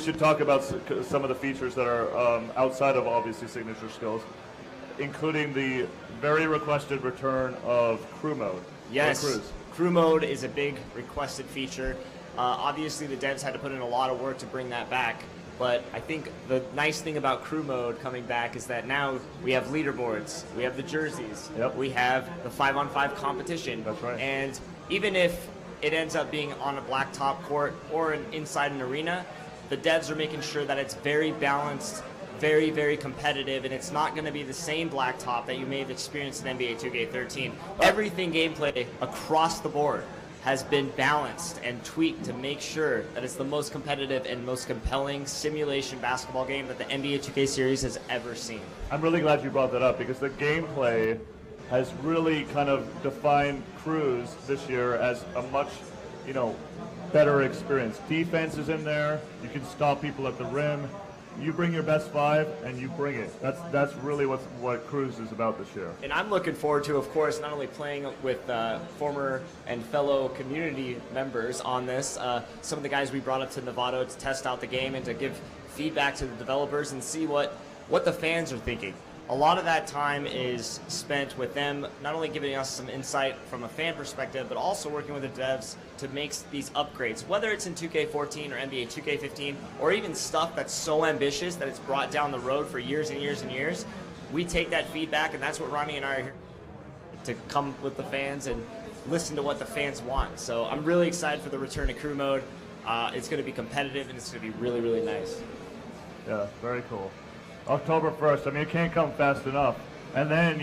should talk about some of the features that are outside of obviously signature skills, including the very requested return of crew mode. Yes, crew mode is a big requested feature. Obviously, the devs had to put in a lot of work to bring that back. But I think the nice thing about crew mode coming back is that now we have leaderboards, we have the jerseys, we have the 5-on-5 competition. That's right. And even if it ends up being on a blacktop court or inside an arena, the devs are making sure that it's very balanced, very, very competitive, and it's not going to be the same blacktop that you may have experienced in NBA 2K13. Everything gameplay across the board has been balanced and tweaked to make sure that it's the most competitive and most compelling simulation basketball game that the NBA 2K series has ever seen. I'm really glad you brought that up because the gameplay has really kind of defined crews this year as a much, better experience. Defense is in there. You can stop people at the rim. You bring your best 5 and you bring it. That's really what Cruz is about this year. And I'm looking forward to, of course, not only playing with former and fellow community members on this, some of the guys we brought up to Novato to test out the game and to give feedback to the developers and see what the fans are thinking. A lot of that time is spent with them not only giving us some insight from a fan perspective, but also working with the devs to make these upgrades, whether it's in 2K14 or NBA 2K15, or even stuff that's so ambitious that it's brought down the road for years and years and years. We take that feedback, and that's what Ronnie and I are here to come with the fans and listen to what the fans want. So I'm really excited for the return of crew mode. It's going to be competitive, and it's going to be really, really nice. Yeah, very cool. October 1st, it can't come fast enough. And then,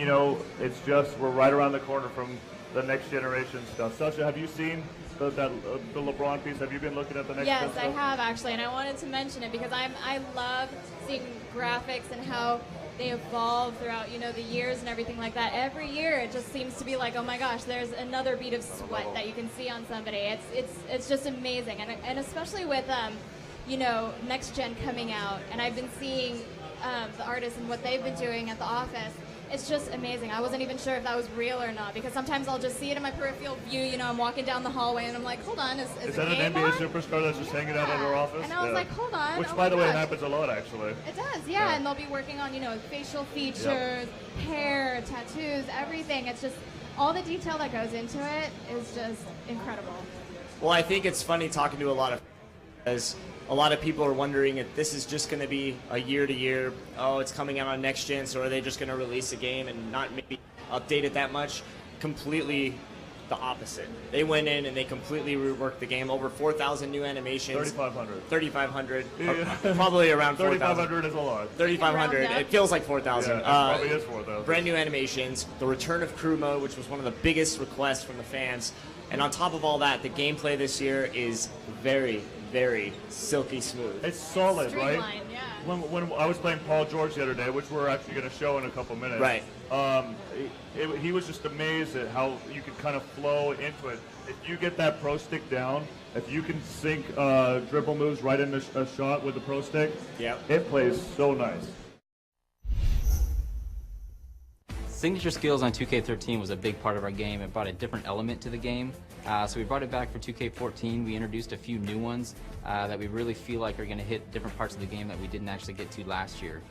it's just, we're right around the corner from the next generation stuff. Sasha, have you seen the LeBron piece? Have you been looking at the next Yes, stuff? I have actually, and I wanted to mention it because I love seeing graphics and how they evolve throughout, the years and everything like that. Every year it just seems to be like, oh my gosh, there's another bead of sweat that you can see on somebody. It's just amazing. And especially with, next gen coming out, and I've been seeing the artists and what they've been doing at the office. It's just amazing. I wasn't even sure if that was real or not because sometimes I'll just see it in my peripheral view. I'm walking down the hallway and I'm like, hold on, is that an NBA superstar that's just hanging out at her office? And I was like, hold on. Which, by the way, happens a lot actually. It does, yeah. And they'll be working on, facial features, hair, tattoos, everything. It's just all the detail that goes into it is just incredible. Well, I think it's funny talking to a lot of people are wondering if this is just going to be a year-to-year, it's coming out on next gen, so are they just going to release a game and not maybe update it that much? Completely the opposite. They went in and they completely reworked the game. Over 4,000 new animations. 3,500. 3,500. Yeah. Probably around 4,000. 3,500 is a lot. 3,500. It feels like 4,000. Yeah, it probably is 4,000. Brand new animations. The return of crew mode, which was one of the biggest requests from the fans. And on top of all that, the gameplay this year is very, very silky smooth. It's solid, Streamlined, right? yeah. When I was playing Paul George the other day, which we're actually going to show in a couple minutes, right? He was just amazed at how you could kind of flow into it. If you get that pro stick down, if you can sync dribble moves right in a shot with the pro stick, it plays so nice. Signature skills on 2K13 was a big part of our game. It brought a different element to the game. So we brought it back for 2K14. We introduced a few new ones that we really feel like are going to hit different parts of the game that we didn't actually get to last year.